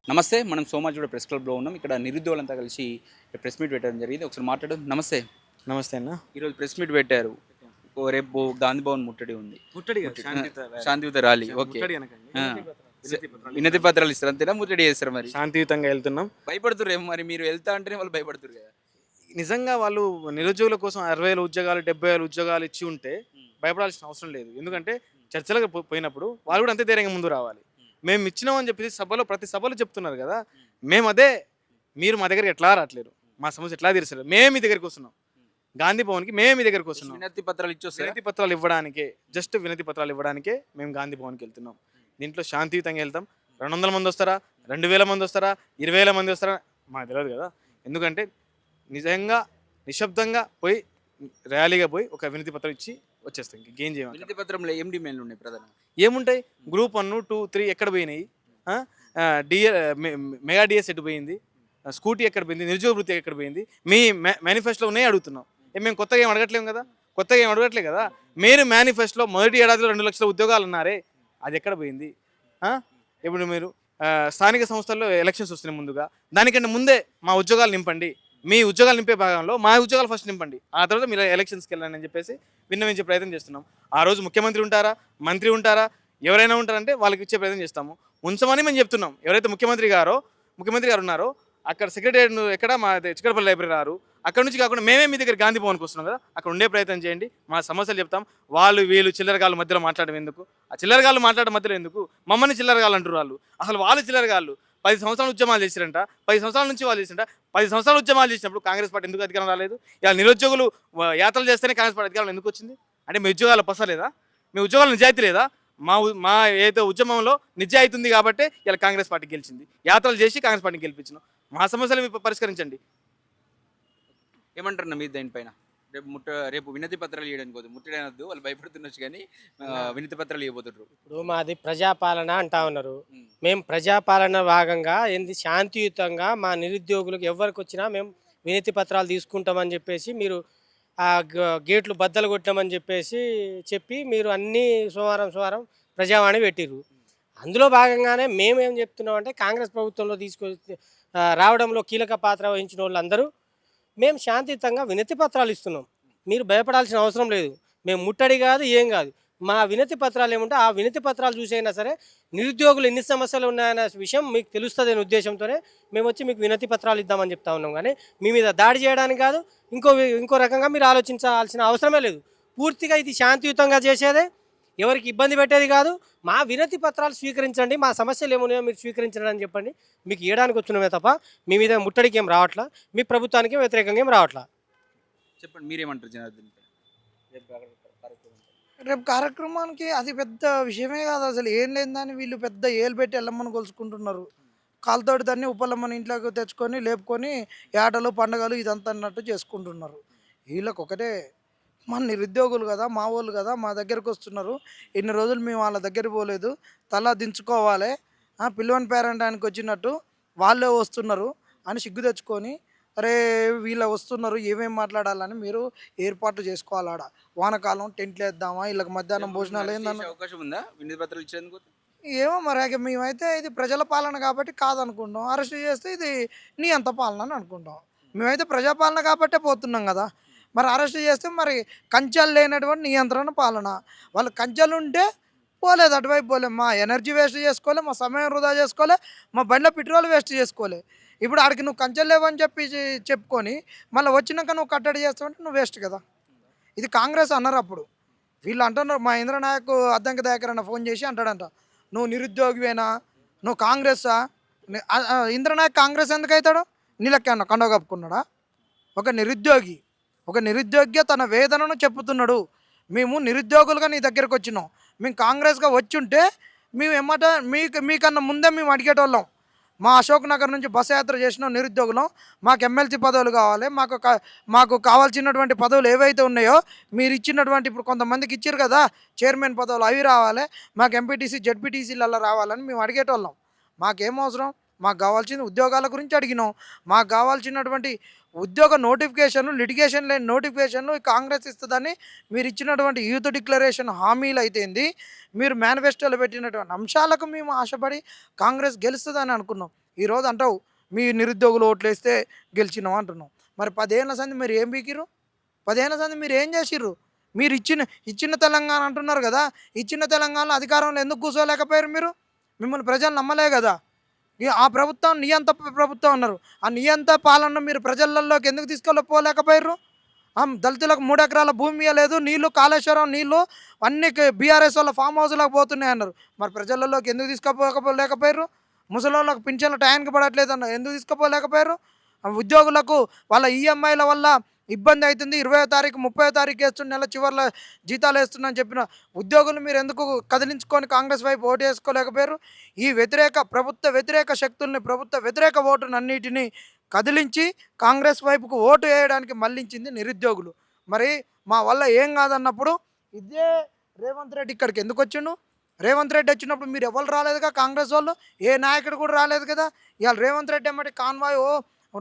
నమస్తే. మనం సోమాజిగూడ ప్రెస్ క్లబ్‌లో ఉన్నాం. ఇక్కడ నిరుద్యోగులంతా కలిసి ప్రెస్ మీట్ పెట్టడం జరిగింది. ఒకసారి మాట్లాడదాం. నమస్తే. నమస్తే అన్న. ఈరోజు ప్రెస్ మీట్ పెట్టారు. రేపు గాంధీ భవన్ ముట్టడి ఉంది. ముట్టడి కాదు, ముట్టడి శాంతియుత ర్యాలీ. శాంతియుత ర్యాలీ. ఓకే. ముట్టడి అనకండి. ఆ! వినతి పత్రాలు. వినతి పత్రాలు ఇస్తారు అంతేనా? ముట్టడి చేస్తారా మరి? శాంతియుతంగా వెళ్తున్నాం. భయపడుతుర్రేమో మరి మీరు వెళ్తా అంటేనే వాళ్ళు భయపడుతుర్రు కదా! నిజంగా వాళ్ళు నిరుద్యోగుల కోసం 60,000 ఉద్యోగాలు, 70,000 ఉద్యోగాలు ఇచ్చి ఉంటే హ్మ్. భయపడాల్సిన అవసరం లేదు. ఎందుకంటే చర్చలకు పోయినప్పుడు వాళ్ళు కూడా అంతే ధైర్యంగా ముందు రావాలి. మేము ఇచ్చినాం అని చెప్పేసి ప్రతి సభలో చెప్తున్నారు కదా. మేము అదే, మీరు మా దగ్గరికి ఎట్లా రావట్లేరు, మా సమస్య ఎట్లా తీర్చలేరు, మేమే మీ దగ్గరికి వస్తున్నాం. గాంధీ భవన్కి మేమే మీ దగ్గరికి వస్తున్నాం. వినతి పత్రాలు ఇచ్చొస్తారా? వినతి పత్రాలు ఇవ్వడానికే, జస్ట్ వినతి పత్రాలు ఇవ్వడానికే మేము గాంధీ భవన్కి వెళ్తున్నాం. దీంట్లో శాంతియుతంగా వెళ్తాం. 200 మంది వస్తారా, 2,000 మంది వస్తారా, 20,000 మంది వస్తారా మాకు తెలియదు కదా. ఎందుకంటే నిజంగా నిశ్శబ్దంగా పోయి ర్యాలీగా పోయి ఒక వినతి పత్రం ఇచ్చి వచ్చేస్తాం. ఇంకేం చేయం. వినతి పత్రంలో ఏం డిమాండ్లు ఉన్నాయి ప్రధానంగా? ఏముంటాయి, గ్రూప్ 1, 2, 3 ఎక్కడ పోయినాయి, డిఏ మెగా డిఎస్ ఎటు పోయింది, స్కూటీ ఎక్కడ పోయింది, నిరుద్యోగ వృత్తి ఎక్కడ పోయింది, మీ మేనిఫెస్టోలో ఉన్నాయి అడుగుతున్నాం. మేము కొత్తగా ఏం అడగట్లేము కదా, కొత్తగా ఏం అడగట్లేదు కదా. మీరు మేనిఫెస్టోలో మొదటి ఏడాదిలో 2 లక్షల ఉద్యోగాలు అన్నారే, అది ఎక్కడ పోయింది? ఇప్పుడు మీరు స్థానిక సంస్థల్లో ఎలక్షన్స్ వస్తున్నాయి ముందుగా, దానికంటే ముందే మా ఉద్యోగాలు నింపండి, మీ ఉద్యోగాలు నింపే భాగంలో మా ఉద్యోగాలు ఫస్ట్ నింపండి, ఆ తర్వాత మీరు ఎలక్షన్స్కి వెళ్ళండి అని చెప్పేసి విన్నవించే ప్రయత్నం చేస్తున్నాం. ఆ రోజు ముఖ్యమంత్రి ఉంటారా, మంత్రి ఉంటారా, ఎవరైనా ఉంటారంటే వాళ్ళకి ఇచ్చే ప్రయత్నం చేస్తాము. ఉంచమని మేము చెప్తున్నాం. ఎవరైతే ముఖ్యమంత్రి గారు ఉన్నారో అక్కడ సెక్రటరీ ఎక్కడ మా చిక్కడపల్లి లైబ్రరీ రారు, అక్కడ నుంచి కాకుండా మేమే మీ దగ్గర గాంధీ భవన్కి వస్తున్నాం కదా, అక్కడ ఉండే ప్రయత్నం చేయండి, మా సమస్యలు చెప్తాం. వాళ్ళు వీళ్ళు చిల్లరగాళ్ళ మధ్యలో మాట్లాడడం ఎందుకు, ఆ చిల్లరగాళ్ళు మాట్లాడడం మధ్యలో ఎందుకు, మమ్మల్ని చిల్లరగాళ్ళు అంటారు వాళ్ళు. అసలు వాళ్ళు చిల్లరగాళ్ళు 10 సంవత్సరాలు ఉద్యమాలు చేసిరంట, 10 సంవత్సరాల నుంచి వాళ్ళు చేసిరంట. 10 సంవత్సరాలు ఉద్యమాలు చేసినప్పుడు కాంగ్రెస్ పార్టీ ఎందుకు అధికారం రాలేదు? ఇలా నిరుద్యోగులు యాత్రలు చేస్తేనే కాంగ్రెస్ పార్టీ అధికారం ఎందుకు వచ్చింది? అంటే మీ ఉద్యోగాలు పసలేదా, మీ ఉద్యోగాలు నిజాయితీ లేదా? మా ఏదో ఉద్యమంలో నిజాయితీ ఉంది కాబట్టి ఇలా కాంగ్రెస్ పార్టీ గెలిచింది. యాత్రలు చేసి కాంగ్రెస్ పార్టీని గెలిపించినాం. మా సమస్యలు మీరు పరిష్కరించండి. ఏమంటారన్న మీరు దానిపైన? రేపు వినతి పత్రాలు ఇవ్వడానికి పోదు, ముట్టడి అనొద్దు, వాళ్ళు భయపడుతుండొచ్చు కానీ వినతి పత్రాలు ఇవ్వబోతున్నారు. ఇప్పుడు మాది ప్రజాపాలన అంటా ఉన్నారు. ఉమ్. మేము ప్రజాపాలన భాగంగా ఏంది శాంతియుతంగా మా నిరుద్యోగులకు ఎవరికి వచ్చినా మేము వినతి పత్రాలు తీసుకుంటామని చెప్పేసి మీరు ఆ గేట్లు బద్దలు కొట్టామని చెప్పి మీరు అన్నీ సోమవారం ప్రజావాణి పెట్టిర్రు. అందులో భాగంగానే మేమేం చెప్తున్నామంటే కాంగ్రెస్ ప్రభుత్వంలో రావడంలో కీలక పాత్ర వహించిన వాళ్ళందరూ మేము శాంతియుతంగా వినతి పత్రాలు ఇస్తున్నాం. మీరు భయపడాల్సిన అవసరం లేదు. మేము ముట్టడి కాదు, ఏం కాదు. మా వినతి పత్రాలు ఏముంటే ఆ వినతి పత్రాలు చూసైనా సరే నిరుద్యోగులు ఎన్ని సమస్యలు ఉన్నాయనే విషయం మీకు తెలుస్తుంది అనే ఉద్దేశంతోనే మేము వచ్చి మీకు వినతి పత్రాలు ఇద్దామని చెప్తా ఉన్నాం. కానీ మీ మీద దాడి చేయడానికి కాదు, ఇంకో రకంగా మీరు ఆలోచించాల్సిన అవసరమే లేదు. పూర్తిగా ఇది శాంతియుతంగా చేసేదే, ఎవరికి ఇబ్బంది పెట్టేది కాదు. మా వినతి పత్రాలు స్వీకరించండి, మా సమస్యలు ఏమున్నాయో మీరు స్వీకరించండి అని చెప్పండి. మీకు ఇవ్వడానికి వచ్చినమే తప్ప మీ మీద ముట్టడికి ఏం రావట్లా, మీ ప్రభుత్వానికి వ్యతిరేకంగా ఏం రావట్లా. చెప్పండి మీరేమంటారు జనార్దన్ పైన? రేపు కార్యక్రమానికి అది పెద్ద విషయమే కాదు. అసలు ఏం లేదని వీళ్ళు పెద్ద ఏలు పెట్టి ఎల్లమ్మని కొలుసుకుంటున్నారు. కాలుతోటి దాన్ని ఉపలమ్మని ఇంట్లోకి తెచ్చుకొని లేపుకొని ఏటలు పండగలు ఇదంతా అన్నట్టు చేసుకుంటున్నారు. వీళ్ళకి ఒకటే, మన నిరుద్యోగులు కదా, మా వాళ్ళు కదా, మా దగ్గరకు వస్తున్నారు, ఇన్ని రోజులు మేము వాళ్ళ దగ్గరికి పోలేదు, తల దించుకోవాలి, పిల్లోని పేరంటానికి వచ్చినట్టు వాళ్ళే వస్తున్నారు అని సిగ్గు తెచ్చుకొని, అరే వీళ్ళ వస్తున్నారు ఏమేమి మాట్లాడాలని మీరు ఏర్పాట్లు చేసుకోవాలి. ఆడ వానకాలం టెంట్లు వేద్దామా, వీళ్ళకి మధ్యాహ్నం భోజనాలు అరెస్ట్ చేసే ఏందన్న అవకాశం ఉందా వినతి పత్రాలు ఇచ్చేందుకు? ఏమో మరి. మేమైతే ఇది ప్రజల పాలన కాబట్టి కాదనుకుంటాం, అరెస్ట్ చేస్తే ఇది నీ అంత పాలన అని అనుకుంటాం. మేమైతే ప్రజాపాలన కాబట్టే పోతున్నాం కదా. మరి అరెస్ట్ చేస్తే మరి కంచెలు లేనటువంటి నియంత్రణ పాలన. వాళ్ళు కంచెలు ఉంటే పోలేదు, అటువైపు పోలేం, మా ఎనర్జీ వేస్ట్ చేసుకోలే, మా సమయం వృధా చేసుకోలే, మా బండిలో పెట్రోల్ వేస్ట్ చేసుకోలే. ఇప్పుడు ఆడికి నువ్వు కంచెలు లేవని చెప్పి చెప్పుకొని మళ్ళీ వచ్చినాక నువ్వు కట్టడి చేస్తావంటే నువ్వు వేస్ట్ కదా. ఇది కాంగ్రెస్ అన్నారు అప్పుడు. వీళ్ళు అంటున్నారు, మా ఇంద్రనాయక్ అద్దంకి దయాకర్ అన్న ఫోన్ చేసి అంటాడంట, నువ్వు నిరుద్యోగివేనా, నువ్వు కాంగ్రెస్సా? ఇంద్రనాయక్ కాంగ్రెస్ ఎందుకు అవుతాడు? నీళ్ళకేమన్నా కండవ కప్పుకున్నాడా? ఒక నిరుద్యోగి తన వేదనను చెప్పుతున్నాడు. మేము నిరుద్యోగులుగా నీ దగ్గరకు వచ్చినాం, మేము కాంగ్రెస్గా వచ్చుంటే మేము మీకన్నా ముందే మేము అడిగేటోళ్ళం. మా అశోక్ నగర్ నుంచి బస్ యాత్ర చేసిన నిరుద్యోగులం, మాకు ఎమ్మెల్సీ పదవులు కావాలి, మాకు కావాల్సినటువంటి పదవులు ఏవైతే ఉన్నాయో మీరు ఇచ్చినటువంటి, ఇప్పుడు కొంతమందికి ఇచ్చారు కదా చైర్మన్ పదవులు, అవి రావాలి, మాకు ఎంపీటీసీ జెడ్పీటీసీలలో రావాలని మేము అడిగేటోళ్ళం. మాకేం అవసరం, మాకు కావాల్సిన ఉద్యోగాల గురించి అడిగినాం. మాకు కావాల్సినటువంటి ఉద్యోగ నోటిఫికేషన్లు, లిటిగేషన్ లేని నోటిఫికేషన్లు కాంగ్రెస్ ఇస్తుందని మీరు ఇచ్చినటువంటి యూత్ డిక్లరేషన్ హామీలు అయితేంది, మీరు మేనిఫెస్టోలో పెట్టినటువంటి అంశాలకు మేము ఆశపడి కాంగ్రెస్ గెలుస్తుందని అనుకున్నాం. ఈరోజు అంటావు మీ నిరుద్యోగులు ఓట్లు వేస్తే గెలిచినావు అంటున్నావు. మరి 10 ఏళ్ల సంది మీరు ఏం బీకిరు? 10 ఏళ్ల సంది మీరు ఏం చేసిర్రు? మీరు ఇచ్చిన తెలంగాణ అంటున్నారు కదా, ఇచ్చిన తెలంగాణలో అధికారంలో ఎందుకు కూర్చోలేకపోయారు మీరు? మిమ్మల్ని ప్రజలు నమ్మలే కదా. ఆ ప్రభుత్వం నియంత ప్రభుత్వం అన్నారు. ఆ నియంత పాలన మీరు ప్రజలలోకి ఎందుకు తీసుకెళ్ళిపోలేకపోయారు? దళితులకు 3 ఎకరాల భూమి ఇవ్వలేదు, నీళ్లు కాళేశ్వరం నీళ్లు అన్ని బీఆర్ఎస్ వాళ్ళ ఫామ్ హౌస్లకు పోతున్నాయి అన్నారు. మరి ప్రజలలోకి ఎందుకు తీసుకుపోలేకపోయారు? ముసలోళ్ళకు పింఛన్లు టైంకి పడట్లేదు అన్నారు, ఎందుకు తీసుకుపోలేకపోయారు? ఉద్యోగులకు వాళ్ళ ఈఎంఐల వల్ల ఇబ్బంది అవుతుంది, 20వ తారీఖు 30వ తారీఖు వేస్తున్న నెల చివరిలో జీతాలు వేస్తున్నా అని చెప్పిన ఉద్యోగులు మీరు ఎందుకు కదిలించుకొని కాంగ్రెస్ వైపు ఓటు వేసుకోలేకపోయారు? ఈ ప్రభుత్వ వ్యతిరేక శక్తుల్ని, ప్రభుత్వ వ్యతిరేక ఓటును అన్నిటినీ కదిలించి కాంగ్రెస్ వైపుకు ఓటు వేయడానికి మళ్లించింది నిరుద్యోగులు. మరి మా వల్ల ఏం కాదన్నప్పుడు ఇదే రేవంత్ రెడ్డి ఇక్కడికి ఎందుకు వచ్చిండు? రేవంత్ రెడ్డి వచ్చినప్పుడు మీరు ఎవరు రాలేదుగా, కాంగ్రెస్ వాళ్ళు ఏ నాయకుడు కూడా రాలేదు కదా. ఇవాళ రేవంత్ రెడ్డి ఏమంటే కాన్వాయ్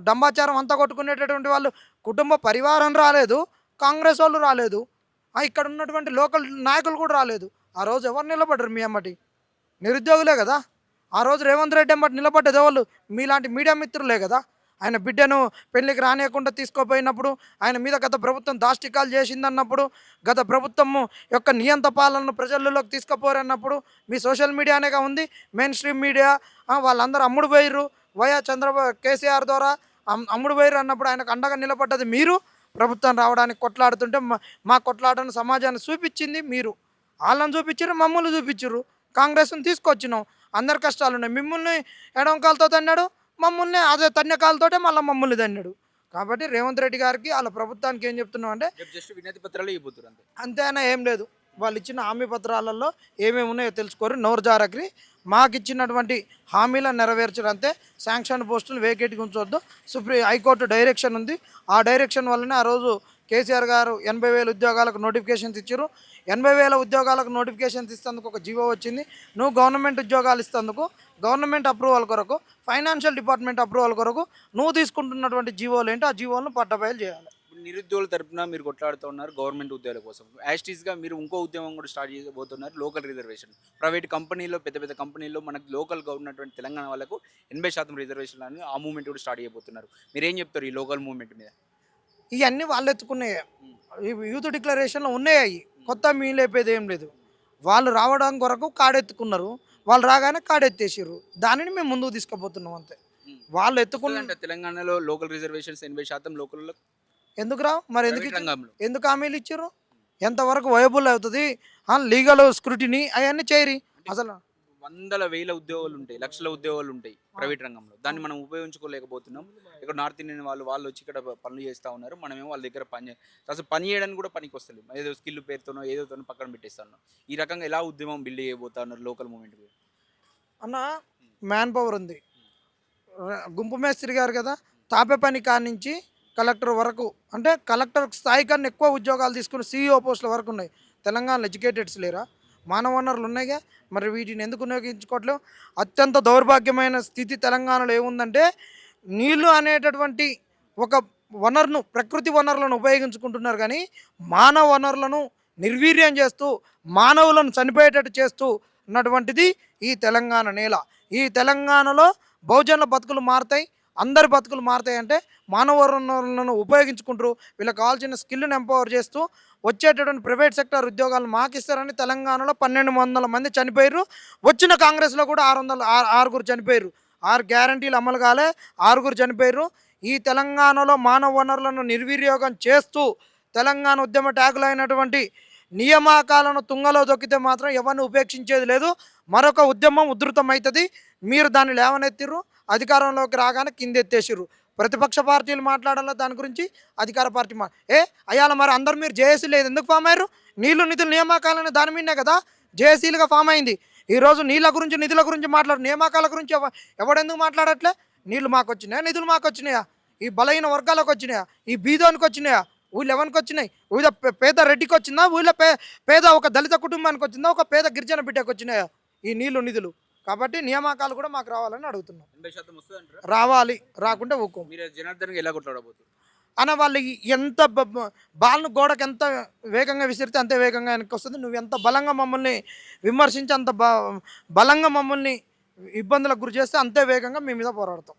డంబాచారం అంతా కొట్టుకునేటటువంటి వాళ్ళు కుటుంబ పరివారం రాలేదు, కాంగ్రెస్ వాళ్ళు రాలేదు, ఇక్కడ ఉన్నటువంటి లోకల్ నాయకులు కూడా రాలేదు. ఆ రోజు ఎవరు నిలబడ్డారు మీ అమ్మటి? నిరుద్యోగులే కదా. ఆ రోజు రేవంత్ రెడ్డి అమ్మటి నిలబడ్డది వాళ్ళు మీలాంటి మీడియా మిత్రులే కదా. ఆయన బిడ్డను పెళ్లికి రానియకుండా తీసుకోపోయినప్పుడు, ఆయన మీద గత ప్రభుత్వం దాష్టికాలు చేసిందన్నప్పుడు, గత ప్రభుత్వము యొక్క నియంత పాలనను ప్రజలలోకి తీసుకుపోరన్నప్పుడు మీ సోషల్ మీడియానేగా ఉంది, మెయిన్ స్ట్రీమ్ మీడియా. వాళ్ళందరూ అమ్ముడు పోయిర్రు, చంద్రబాబు కేసీఆర్ ద్వారా అమ్ముడు పోయిర్రు అన్నప్పుడు ఆయనకు అండగా నిలబడ్డది మీరు. ప్రభుత్వం రావడానికి కొట్లాడుతుంటే మా కొట్లాటను సమాజాన్ని చూపించింది మీరు. వాళ్ళని చూపించారు, మమ్మల్ని చూపించారు, కాంగ్రెస్ని తీసుకొచ్చినాం. అందరి కష్టాలు ఉన్నాయి. మిమ్మల్ని ఎడంకాలతో తన్నాడు, మమ్మల్ని అదే తన్యకాలతోటే మళ్ళీ మమ్మల్ని తన్నాడు. కాబట్టి రేవంత్ రెడ్డి గారికి వాళ్ళ ప్రభుత్వానికి ఏం చెప్తున్నాం అంటే జస్ట్ వినతి పత్రాలు ఇవ్వబోతున్నారు అంతే. అంతేనా, ఏం లేదు. వాళ్ళు ఇచ్చిన హామీ పత్రాలలో ఏమేమి ఉన్నాయో తెలుసుకోరు, నోరు జారక్రి. మాకు ఇచ్చినటువంటి హామీలను నెరవేర్చడం అంతే. శాంక్షన్ పోస్టులు వేకేట్గా ఉంచవద్దు, హైకోర్టు డైరెక్షన్ ఉంది. ఆ డైరెక్షన్ వల్లనే ఆ రోజు కేసీఆర్ గారు 80,000 ఉద్యోగాలకు నోటిఫికేషన్స్ ఇచ్చారు. 80,000 ఉద్యోగాలకు నోటిఫికేషన్స్ ఇస్తేందుకు ఒక జీవో వచ్చింది. నువ్వు గవర్నమెంట్ ఉద్యోగాలు ఇస్తేందుకు గవర్నమెంట్ అప్రూవల్ కొరకు, ఫైనాన్షియల్ డిపార్ట్మెంట్ అప్రూవల్ కొరకు నువ్వు తీసుకుంటున్నటువంటి జీవోలు ఏంటి, ఆ జీవోలను పట్టబయలు చేయాలి. నిరుద్యోగుల తరపున మీరు కొట్లాడుతూ ఉన్నారు గవర్నమెంట్ ఉద్యోగాల కోసం. యాస్టీస్గా మీరు ఇంకో ఉద్యమం కూడా స్టార్ట్ చేయబోతున్నారు, లోకల్ రిజర్వేషన్. ప్రైవేట్ కంపెనీలో, పెద్ద పెద్ద కంపెనీల్లో మనకు లోకల్గా ఉన్నటువంటి తెలంగాణ వాళ్ళకు 80% రిజర్వేషన్ అని ఆ మూవ్మెంట్ కూడా స్టార్ట్ చేయబోతున్నారు. మీరు ఏం చెప్తారు ఈ లోకల్ మూవ్మెంట్ మీద? ఇవన్నీ వాళ్ళు ఎత్తుకున్నాయి, యూత్ డిక్లరేషన్లో ఉన్నాయి. కొత్త మీ లేపేది ఏం లేదు. వాళ్ళు రావడం కొరకు కాడెత్తుకున్నారు, వాళ్ళు రాగానే కాడెత్తేసారు. దానిని మేము ముందుకు తీసుకుపోతున్నాం అంతే. వాళ్ళు ఎత్తుకున్న తెలంగాణలో లోకల్ రిజర్వేషన్స్ 80% లోకల్లో ఎందుకు రావు? మరి రంగంలో ఎందుకు హామీలు ఇచ్చారు? ఎంతవరకు వయబుల్ అవుతుంది? లీగల్ స్క్రూటినీ అవన్నీ చేయరి. అసలు వందల వేల ఉద్యోగాలు ఉంటాయి, లక్షల ఉద్యోగాలు ఉంటాయి ప్రైవేట్ రంగంలో. దాన్ని మనం ఉపయోగించుకోలేకపోతున్నాం. ఇక్కడ నార్త్ ఇండియన్ వాళ్ళు వచ్చి ఇక్కడ పనులు చేస్తూ ఉన్నారు, మనమేమో వాళ్ళ దగ్గర అసలు పని చేయడానికి కూడా పనికి వస్తలేదు. ఏదో స్కిల్ పేరుతోనో ఏదోతోనో పక్కన పెట్టేస్తాను. ఈ రకంగా ఎలా ఉద్యమం బిల్డ్ చేయబోతా ఉన్నారు లోకల్ మూవ్మెంట్? అన్న మ్యాన్ పవర్ ఉంది. గుంపు మేస్త్రి గారు కదా, తాపే పని కానించి కలెక్టర్ వరకు, అంటే కలెక్టర్ స్థాయి కన్నా ఎక్కువ ఉద్యోగాలు తీసుకుని CEO పోస్టుల వరకు ఉన్నాయి. తెలంగాణలో ఎడ్యుకేటెడ్స్ లేరా? మానవ వనరులు ఉన్నాయిగా, మరి వీటిని ఎందుకు వినియోగించుకోవట్లేవు? అత్యంత దౌర్భాగ్యమైన స్థితి తెలంగాణలో ఏముందంటే, నీళ్లు అనేటటువంటి ఒక వనరును, ప్రకృతి వనరులను ఉపయోగించుకుంటున్నారు కానీ మానవ వనరులను నిర్వీర్యం చేస్తూ, మానవులను చనిపోయేటట్టు చేస్తూ ఉన్నటువంటిది ఈ తెలంగాణ నేల. ఈ తెలంగాణలో బహుజనుల బతుకులు మారుతాయి, అందరి బతుకులు మారుతాయి అంటే మానవ వనరులను ఉపయోగించుకుంటారు. వీళ్ళకి కావాల్సిన స్కిల్ని ఎంపవర్ చేస్తూ వచ్చేటటువంటి ప్రైవేట్ సెక్టర్ ఉద్యోగాలు మాకు ఇస్తారని తెలంగాణలో 1200 మంది చనిపోయారు. వచ్చిన కాంగ్రెస్లో కూడా 600 చనిపోయారు. 6 గ్యారంటీలు అమలు కాలే, 6 చనిపోయారు. ఈ తెలంగాణలో మానవ వనరులను నిర్వీర్యోగం చేస్తూ తెలంగాణ ఉద్యమ ట్యాగులు అయినటువంటి నియామకాలను తుంగలో దొక్కితే మాత్రం ఎవరిని ఉపేక్షించేది లేదు. మరొక ఉద్యమం ఉధృతమవుతుంది. మీరు దాన్ని లేవనెత్తిర్రు, అధికారంలోకి రాగానే కిందెత్తేసిర్రు. ప్రతిపక్ష పార్టీలు మాట్లాడాలా దాని గురించి, అధికార పార్టీ అయ్యాల. మరి అందరు మీరు జేఏసీ లేదు ఎందుకు ఫామ్ అయ్యారు? నీళ్లు నిధులు నియామకాలని దాని మీదనే కదా జేఏసీలుగా ఫామ్ అయింది. ఈరోజు నీళ్ళ గురించి, నిధుల గురించి మాట్లాడు, నియామకాల గురించి ఎవడెందుకు మాట్లాడట్లే? నీళ్లు మాకు వచ్చినాయా, నిధులు మాకు వచ్చినాయా? ఈ బలహీన వర్గాలకు వచ్చినాయా? ఈ బీదోనికి వచ్చినాయా? ఊళ్ళో ఎవరికి వచ్చినాయి? ఊళ్ళో పేద రెడ్డికి వచ్చిందా? ఊళ్ళో పేద ఒక దళిత కుటుంబానికి వచ్చిందా? ఒక పేద గిరిజన బిడ్డకు వచ్చినాయా ఈ నీళ్లు నిధులు? కాబట్టి నియామకాలు కూడా మాకు రావాలని అడుగుతున్నాం. 80% వస్తుందంటారా? రావాలి, రాకుంటే ఊకో. మీరు జనార్దన్కి ఎలా కొట్లాడబోతున్నారు అన్న? వాళ్ళు ఎంత బాల్ను గోడకు ఎంత వేగంగా విసిరితే అంతే వేగంగా వెనక్కి వస్తుంది. నువ్వు ఎంత బలంగా మమ్మల్ని విమర్శించి, అంత బలంగా మమ్మల్ని ఇబ్బందులకు గురి చేస్తే అంతే వేగంగా మీ మీద పోరాడతాం.